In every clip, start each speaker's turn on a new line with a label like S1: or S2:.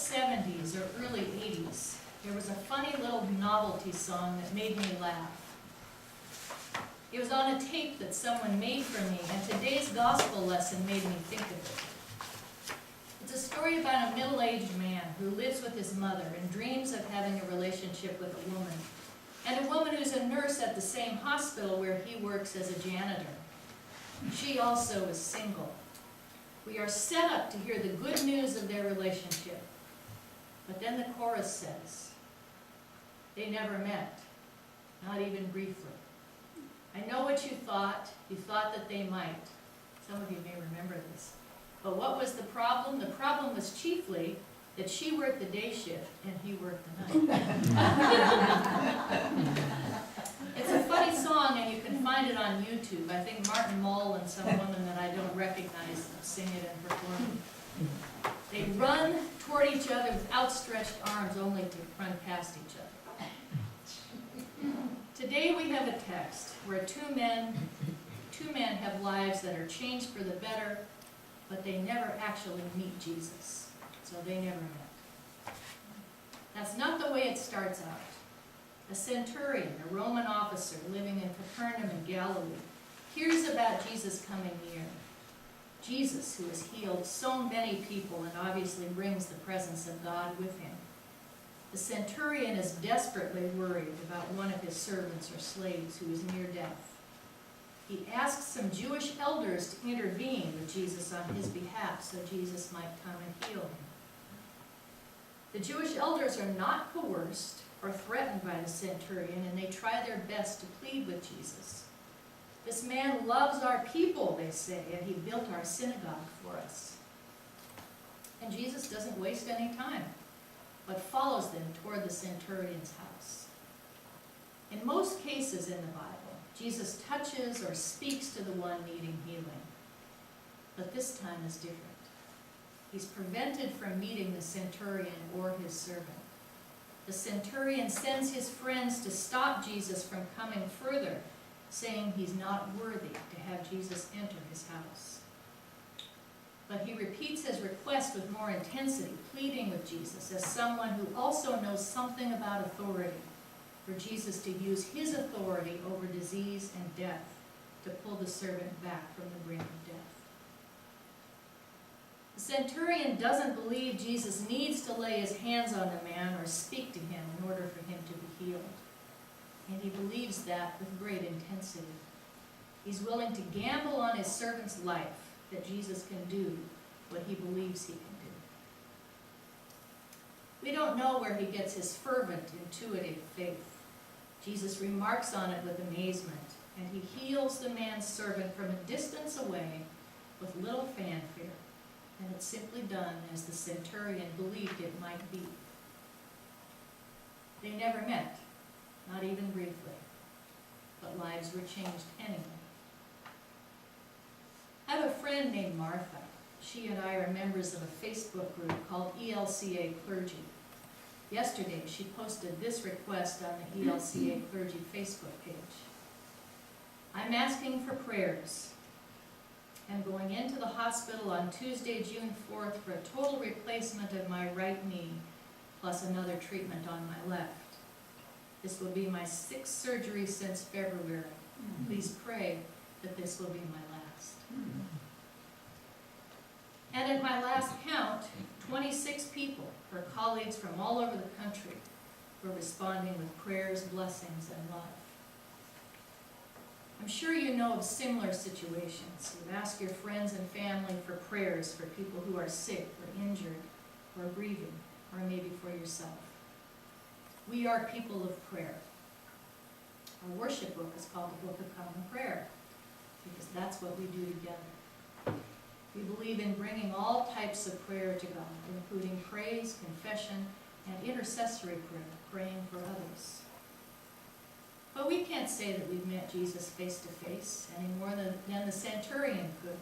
S1: 70s or early 80s, there was a funny little novelty song that made me laugh. It was on a tape that someone made for me, and today's gospel lesson made me think of it. It's a story about a middle-aged man who lives with his mother and dreams of having a relationship with a woman, and a woman who's a nurse at the same hospital where he works as a janitor. She also is single. We are set up to hear the good news of their relationship. But then the chorus says, they never met, not even briefly. I know what you thought that they might. Some of you may remember this. But what was the problem? The problem was chiefly that she worked the day shift and he worked the night. It's a funny song, and you can find it on YouTube. I think Martin Mull and some woman that I don't recognize sing it and perform it. They run toward each other with outstretched arms only to run past each other. Today we have a text where two men have lives that are changed for the better, but they never actually meet Jesus. So they never met. That's not the way it starts out. A centurion, a Roman officer living in Capernaum in Galilee, hears about Jesus coming near. Jesus, who has healed so many people and obviously brings the presence of God with him. The centurion is desperately worried about one of his servants or slaves who is near death. He asks some Jewish elders to intervene with Jesus on his behalf so Jesus might come and heal him. The Jewish elders are not coerced or threatened by the centurion, and they try their best to plead with Jesus. This man loves our people, they say, and he built our synagogue for us. And Jesus doesn't waste any time, but follows them toward the centurion's house. In most cases in the Bible, Jesus touches or speaks to the one needing healing. But this time is different. He's prevented from meeting the centurion or his servant. The centurion sends his friends to stop Jesus from coming further, saying he's not worthy to have Jesus enter his house. But he repeats his request with more intensity, pleading with Jesus as someone who also knows something about authority, for Jesus to use his authority over disease and death to pull the servant back from the brink of death. The centurion doesn't believe Jesus needs to lay his hands on the man or speak to him in order for him to be healed. And he believes that with great intensity. He's willing to gamble on his servant's life that Jesus can do what he believes he can do. We don't know where he gets his fervent, intuitive faith. Jesus remarks on it with amazement, and he heals the man's servant from a distance away with little fanfare. And it's simply done as the centurion believed it might be. They never met, not even briefly, but lives were changed anyway. I have a friend named Martha. She and I are members of a Facebook group called ELCA Clergy. Yesterday, she posted this request on the ELCA Clergy Facebook page. I'm asking for prayers. I'm going into the hospital on Tuesday, June 4th for a total replacement of my right knee, plus another treatment on my left. This will be my 6th surgery since February. Please pray that this will be my last. And at my last count, 26 people, her colleagues from all over the country, were responding with prayers, blessings, and love. I'm sure you know of similar situations. You ask your friends and family for prayers for people who are sick or injured or grieving, or maybe for yourself. We are people of prayer. Our worship book is called the Book of Common Prayer, because that's what we do together. We believe in bringing all types of prayer to God, including praise, confession, and intercessory prayer, praying for others. But we can't say that we've met Jesus face to face any more than the centurion could.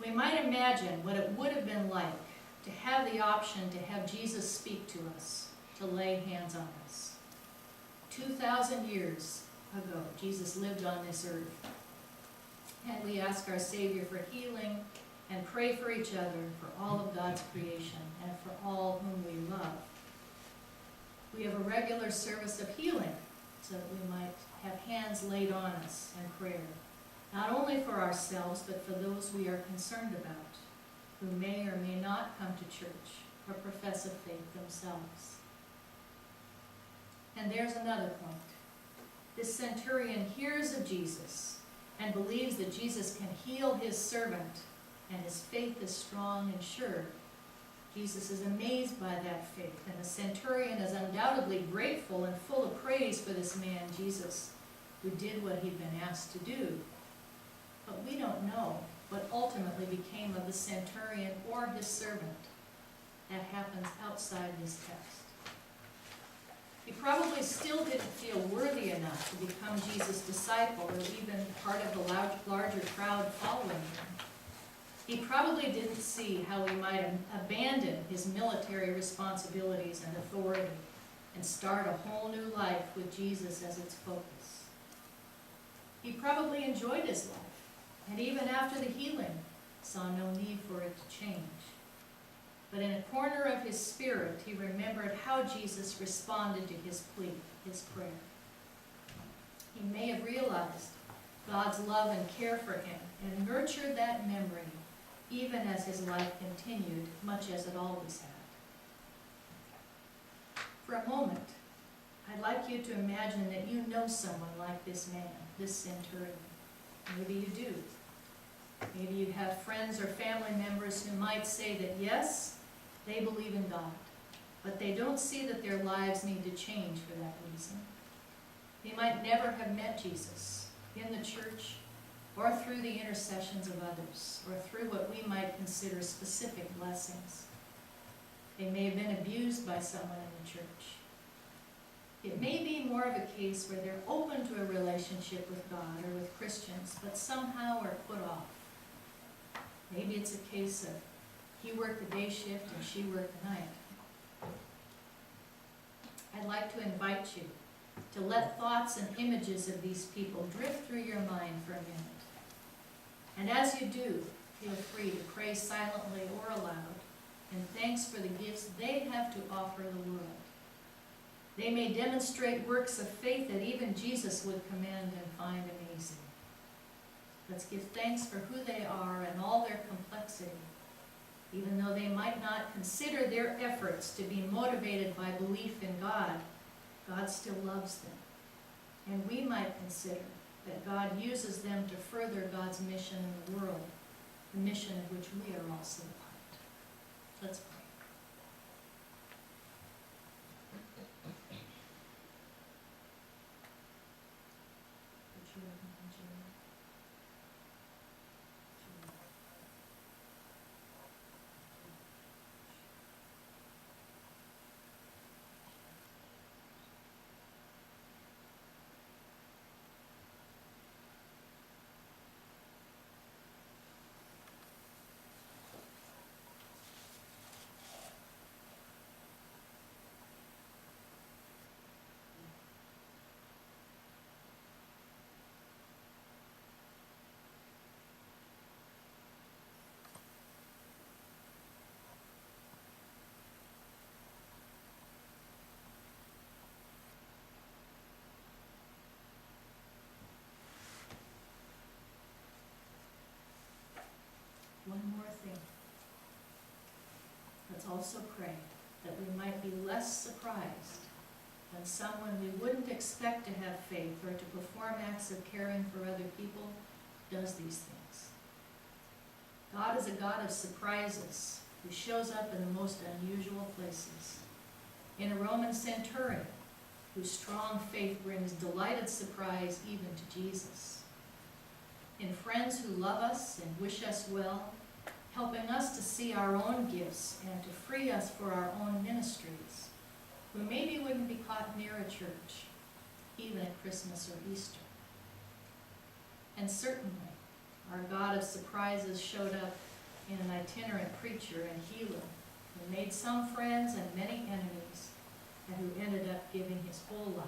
S1: We might imagine what it would have been like to have the option to have Jesus speak to us, to lay hands on us. 2,000 years ago, Jesus lived on this earth. And we ask our Savior for healing and pray for each other, for all of God's creation, and for all whom we love. We have a regular service of healing, so that we might have hands laid on us in prayer, not only for ourselves, but for those we are concerned about, who may or may not come to church or profess a faith themselves. And there's another point. This centurion hears of Jesus and believes that Jesus can heal his servant, and his faith is strong and sure. Jesus is amazed by that faith, and the centurion is undoubtedly grateful and full of praise for this man, Jesus, who did what he'd been asked to do. But we don't know what ultimately became of the centurion or his servant. That happens outside this text. He probably still didn't feel worthy enough to become Jesus' disciple or even part of the larger crowd following him. He probably didn't see how he might abandon his military responsibilities and authority and start a whole new life with Jesus as its focus. He probably enjoyed his life, and even after the healing, saw no need for it to change. But in a corner of his spirit, he remembered how Jesus responded to his plea, his prayer. He may have realized God's love and care for him and nurtured that memory even as his life continued, much as it always had. For a moment, I'd like you to imagine that you know someone like this man, this centurion. Maybe you do. Maybe you have friends or family members who might say that yes, they believe in God, but they don't see that their lives need to change for that reason. They might never have met Jesus in the church or through the intercessions of others, or through what we might consider specific blessings. They may have been abused by someone in the church. It may be more of a case where they're open to a relationship with God or with Christians, but somehow are put off. Maybe it's a case of he worked the day shift and she worked the night. I'd like to invite you to let thoughts and images of these people drift through your mind for a minute. And as you do, feel free to pray silently or aloud in thanks for the gifts they have to offer the world. They may demonstrate works of faith that even Jesus would commend and find amazing. Let's give thanks for who they are and all their complexity. Even though they might not consider their efforts to be motivated by belief in God, God still loves them. And we might consider that God uses them to further God's mission in the world, the mission of which we are also a part. Let's pray. One more thing. Let's also pray that we might be less surprised when someone we wouldn't expect to have faith or to perform acts of caring for other people does these things. God is a God of surprises who shows up in the most unusual places. In a Roman centurion whose strong faith brings delighted surprise even to Jesus. In friends who love us and wish us well, helping us to see our own gifts and to free us for our own ministries, who maybe wouldn't be caught near a church, even at Christmas or Easter. And certainly, our God of surprises showed up in an itinerant preacher and healer who made some friends and many enemies, and who ended up giving his whole life